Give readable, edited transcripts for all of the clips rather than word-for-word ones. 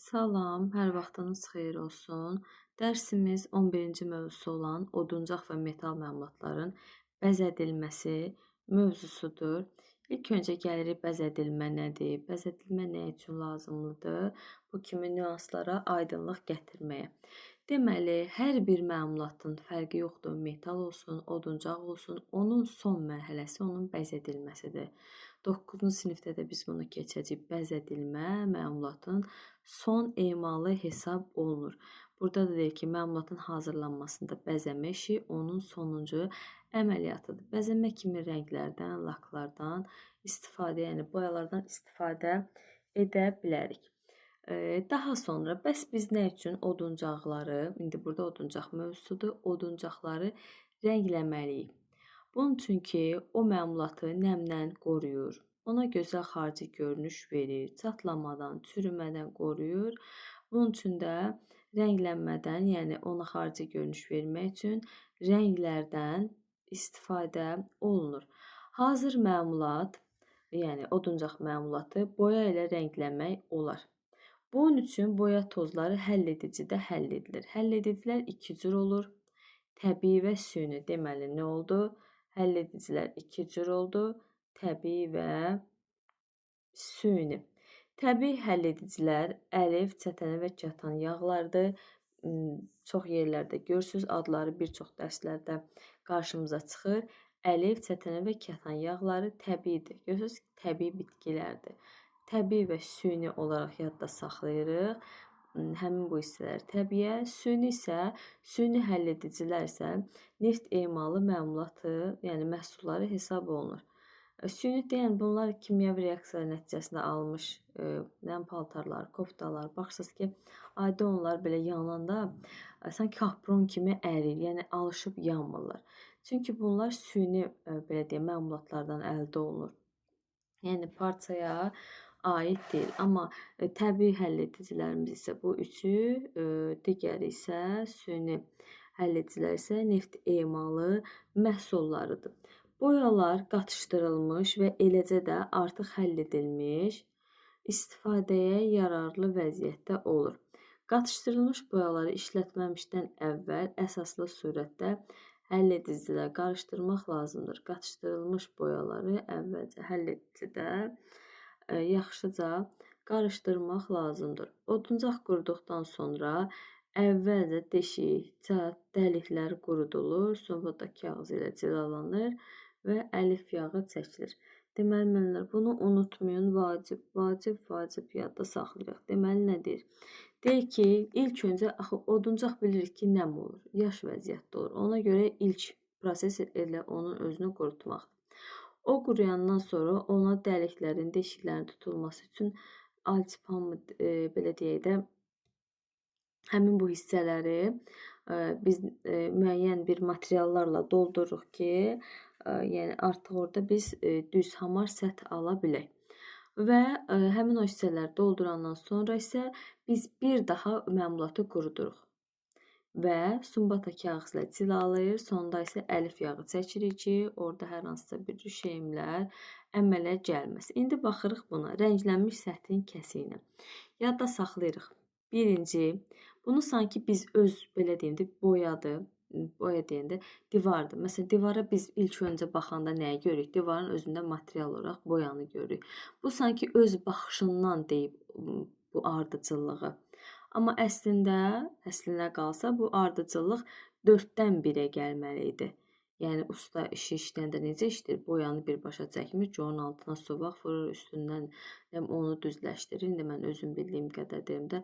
Salam, hər vaxtınız xeyir olsun. Dərsimiz 11-ci mövzusu olan oduncaq və metal məmulatların bəzədilməsi mövzusudur. İlk öncə gəlirik bəzədilmə nədir, bəzədilmə nə üçün lazımlıdır, bu kimi nüanslara aydınlıq gətirməyə. Deməli, hər bir məmulatın fərqi yoxdur, metal olsun, oduncaq olsun, onun son mərhələsi onun bəzədilməsidir. 9-cu sinifdə də biz bunu keçəcəyik. Bəzədilmə məmulatın son emalı hesab olunur. Burada da deyir ki, məmulatın hazırlanmasında bəzəmə işi onun sonuncu əməliyyatıdır. Bəzəmə kimi rənglərdən, laklardan istifadə, yəni boyalardan istifadə edə bilərik. Daha sonra, bəs biz nə üçün oduncaqları, indi burada oduncaq mövzusudur, oduncaqları rəngləməliyik. Bunun üçün ki, o məmulatı nəmdən qoruyur, ona gözəl xarici görünüş verir, çatlamadan, çürümədən qoruyur. Bunun üçün də rənglənmədən, yəni ona xarici görünüş vermək üçün rənglərdən istifadə olunur. Hazır məmulat, yəni oduncaq məmulatı boya ilə rəngləmək olar. Bunun üçün boya tozları həlledicidə həll edilir. Həlledicilər iki cür olur. Təbii və süni. Deməli, nə oldu? Həlledicilər iki cür oldu. Təbii və süni. Təbii həlledicilər əlif, çətənə və kətan yağlardır. Çox yerlərdə görürsünüz, adları bir çox dərslərdə qarşımıza çıxır. Əlif, çətənə və kətan yağları təbiidir. Görürsünüz, təbii bitkilərdir. Təbii və süni olaraq yadda saxlayırıq. Həmin bu hissələr təbiiyə, süni isə, süni həlledicilər isə neft emalı məmulatı, yəni məhsulları hesab olunur. Süni deyən bunlar kimyəvi reaksiyalar nəticəsində alınmış paltarlar, koftalar, baxırsınız ki, adi onlar belə yananda sanki kapron kimi ərir, yəni alışıb yanmırlar. Çünki bunlar süni belə deyək, məmulatlardan əldə olunur. Yəni parçaya aid deyil. Amma təbii həlledicilərimiz isə bu üçü, digəri isə süni həlledicilər isə neft emalı məhsullarıdır. Boyalar qatışdırılmış və eləcə də artıq həll edilmiş, istifadəyə yararlı vəziyyətdə olur. Qatışdırılmış boyaları işlətməmişdən əvvəl əsaslı surətdə həlledicilə qarışdırmaq lazımdır. Qatışdırılmış boyaları əvvəlcə həlledicidə yaxşıca qarışdırmaq lazımdır. Oduncaq quruduqdan sonra əvvəlcə deşik, çat, dəliklər qurudulur, sonra da kağız ilə cilalanır və əlif yağı çəkilir. Deməli, müəllimlər, bunu unutmayın, vacib yadda saxlayırıq. Deməli, nə deyir? Deyir ki, ilk öncə axı oduncaq bilirik ki, nəm olur, yaş vəziyyətdə olur. Ona görə ilk proses elə onun özünü qurutmaqdır. O quruyandan sonra ona dəliklərin, deşiklərin tutulması üçün alçıpan belə deyək də, həmin bu hissələri biz müəyyən bir materiallarla doldururuq ki, yəni artıq orada biz düz hamar səth ala bilək. Və həmin o hissələri doldurandan sonra isə biz bir daha məmulatı quruduruq. Və sumbata kağızla cilalayır, sonda isə əlif yağı çəkirik ki, orada hər hansısa bir şeyimlər əmələ gəlməsin. İndi baxırıq buna, rənglənmiş səthin kəsiyinə. Yadda saxlayırıq. Birinci, bunu sanki biz öz, belə deyim də, boya deyəndə divardır. Məsələn, divara biz ilk öncə baxanda nəyi görürük? Divarın özündə material olaraq boyanı görürük. Bu sanki öz baxışından deyib bu ardıcıllığı. Amma əslində qalsa bu ardıcıllıq 4-dən 1-ə gəlməli idi. Yəni usta işi işləyəndə necə işləyir? Boyanı birbaşa çəkmir ki, onun altına suvaq vurur, üstündən onu düzləşdirir. İndi mən özüm bildiyim qədər deyim də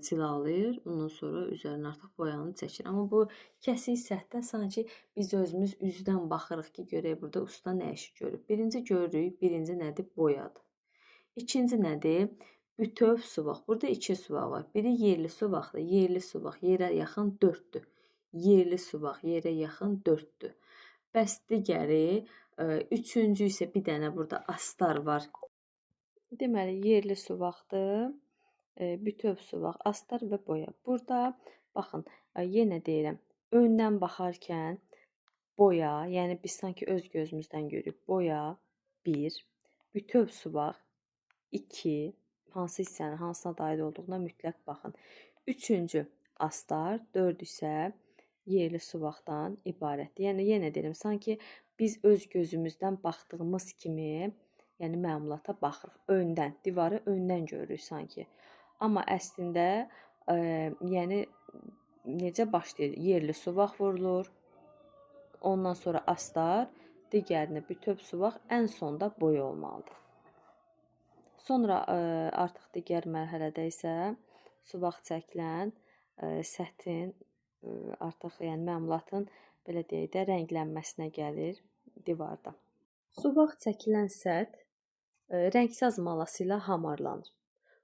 cilalayır, ondan sonra üzərinə artıq boyanı çəkir. Amma bu kəsik səthdə sanki biz özümüz üzdən baxırıq ki, görək burada usta nə işi görüb. Birinci görürük, birinci nədir? Boyadır. İkinci nədir? Bütöv suvaq. Burada iki suvaq var. Biri yerli suvaqdır. Yerli suvaq yerə yaxın 4-dür. Yerli suvaq yerə yaxın 4-dür. Bəs digəri, üçüncü isə bir dənə burada astar var. Deməli, yerli suvaqdır, bütöv suvaq, astar və boya. Burada, baxın, yenə deyirəm, öndən baxarkən boya, yəni biz sanki öz gözümüzdən görürük. Boya 1, bütöv suvaq 2, hansı hissənin hansına da aid olduğuna mütləq baxın. 3-cü astar, 4 isə yerli suvaqdan ibarətdir. Yəni yenə deyirəm, sanki biz öz gözümüzdən baxdığımız kimi, yəni məmulata baxırıq. Öndən, divarı öndən görürük sanki. Amma əslində yəni necə başlayır? Yerli suvaq vurulur. Ondan sonra astar, digərinə bütöv suvaq, ən sonda boya olmalıdır. Sonra artıq digər mərhələdə isə suvaq çəkilən səthin artıq yəni məmulatın belə deyək də rənglənməsinə gəlir divarda. Suvaq çəkilən səth rəngsaz malası ilə hamarlanır.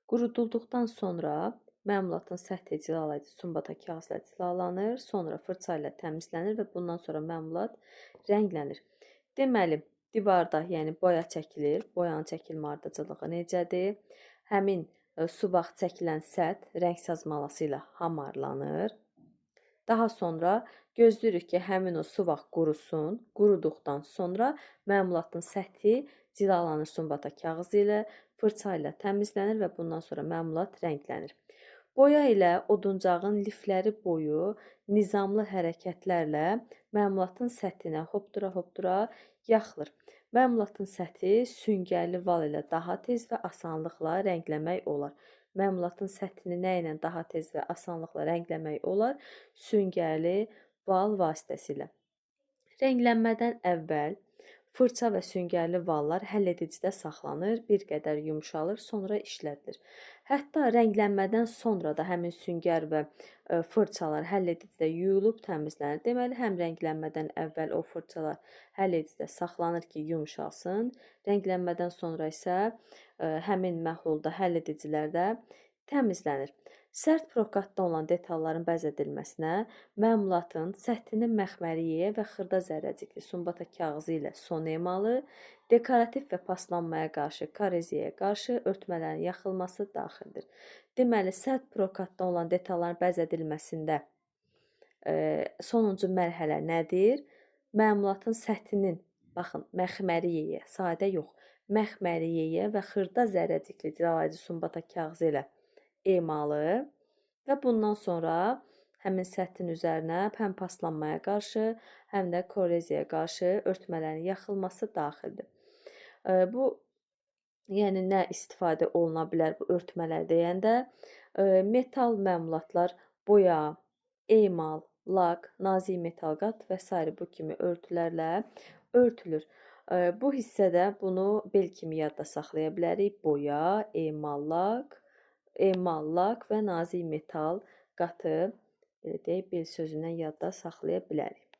Qurudulduqdan sonra məmulatın səthi cilalayıcı sumbata kağız ilə cilalanır, sonra fırça ilə təmizlənir və bundan sonra məmulat rənglənir. Deməli, divarda, yəni boya çəkilir. Boyanın çəkilmə ardıcıllığı necədir? Həmin suvaq çəkilən səth rəngsaz malası ilə hamarlanır. Daha sonra gözləyirik ki, həmin o suvaq qurusun. Quruduqdan sonra məmulatın səthi cilalanır sumbata kağızı ilə, fırça ilə təmizlənir və bundan sonra məmulat rənglənir. Boya ilə oduncağın lifləri boyu nizamlı hərəkətlərlə məmulatın səthinə hopdura-hopdura yaxılır. Məmulatın səthi süngərli val ilə daha tez və asanlıqla rəngləmək olar. Məmulatın səthini nə ilə daha tez və asanlıqla rəngləmək olar? Süngərli val vasitəsilə. Rənglənmədən əvvəl fırça və süngərli vallar həlledicidə saxlanır, bir qədər yumşalır, sonra işlədilir. Hətta rənglənmədən sonra da həmin süngər və fırçalar həlledicidə yuyulub təmizlənir. Deməli, həm rənglənmədən əvvəl o fırçalar həlledicidə saxlanır ki, yumşalsın. Rənglənmədən sonra isə həmin məhlulda həlledicilərdə təmizlənir. Sərt prokatda olan detalların bəzədilməsinə məmulatın səthinin məxməriyə və xırda zərrəcikli sumbata kağızı ilə son emalı, dekorativ və paslanmaya qarşı, koroziyaya qarşı örtmələrin yaxılması daxildir. Deməli, sərt prokatda olan detalların bəzədilməsində sonuncu mərhələ nədir? Məmulatın səthinin, baxın, məxməriyəyə, sadə yox, məxməriyəyə və xırda zərrəcikli cilalayıcı sumbata kağızı ilə emalı və bundan sonra həmin səthin üzərinə həm paslanmaya qarşı, həm də koroziyaya qarşı örtmələrin yaxılması daxildir. Bu, yəni nə istifadə oluna bilər bu örtmələr deyəndə? Metal məmulatlar, boya, emal, lak, nazik metal qat və s. bu kimi örtülərlə örtülür. Bu hissədə bunu bel kimi yadda saxlaya bilərik. Boya, emal, lak və nazik metal qatı belə deyək, bel sözündən yadda saxlaya bilərik.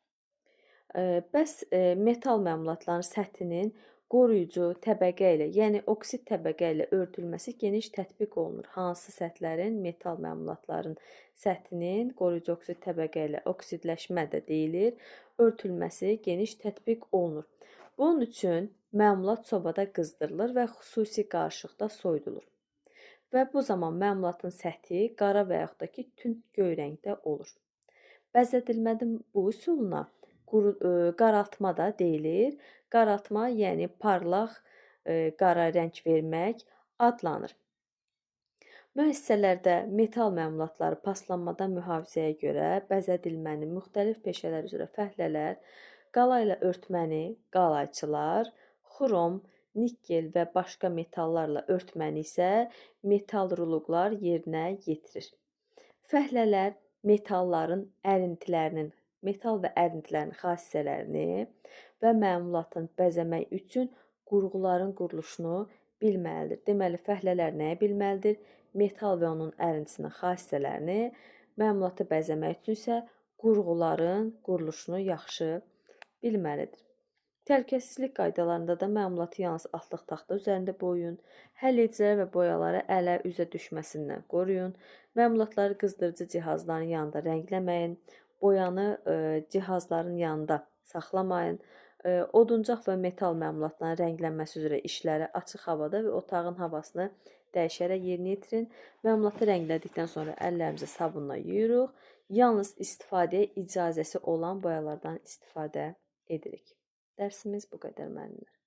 Bəs metal məmulatların səthinin qoruyucu təbəqə ilə, yəni oksid təbəqə ilə örtülməsi geniş tətbiq olunur. Hansı səthlərin, metal məmulatların səthinin qoruyucu oksid təbəqə ilə oksidləşmə də deyilir, örtülməsi geniş tətbiq olunur. Bunun üçün məmulat sobada qızdırılır və xüsusi qarışıqda soyudulur. Və bu zaman məmulatın səthi qara və yaxud da ki, tünd göy rəngdə olur. Bəzədilmənin bu üsuluna qaraltma da deyilir. Qaraltma, yəni parlaq qara rəng vermək adlanır. Müəssisələrdə metal məmulatları paslanmadan mühafizəyə görə bəzədilməni müxtəlif peşələr üzrə fəhlələr, qala ilə örtməni qalayçılar, xrom, nikkel və başqa metallarla örtməni isə metal ruluqlar yerinə yetirir. Fəhlələr metal və ərintilərinin xassələrini və məmulatın bəzəmək üçün qurğuların quruluşunu bilməlidir. Deməli, fəhlələr nəyə bilməlidir? Metal və onun ərintisinin xassələrini, məmulatı bəzəmək üçün isə qurğuların quruluşunu yaxşı bilməlidir. Təhlükəsizlik qaydalarında da məmulatı yalnız altlıq taxta üzərində boyayın, həlledicilər və boyaları ələ, üzə düşməsindən qoruyun, məmulatları qızdırıcı cihazların yanında rəngləməyin, boyanı cihazların yanında saxlamayın, oduncaq və metal məmulatların rənglənməsi üzrə işləri açıq havada və otağın havasını dəyişərək yerinə yetirin. Məmulatı rənglədikdən sonra əllərimizi sabunla yuyuruq. Yalnız istifadəyə icazəsi olan boyalardan istifadə edirik. Dərsimiz bu qədər müəllimlər.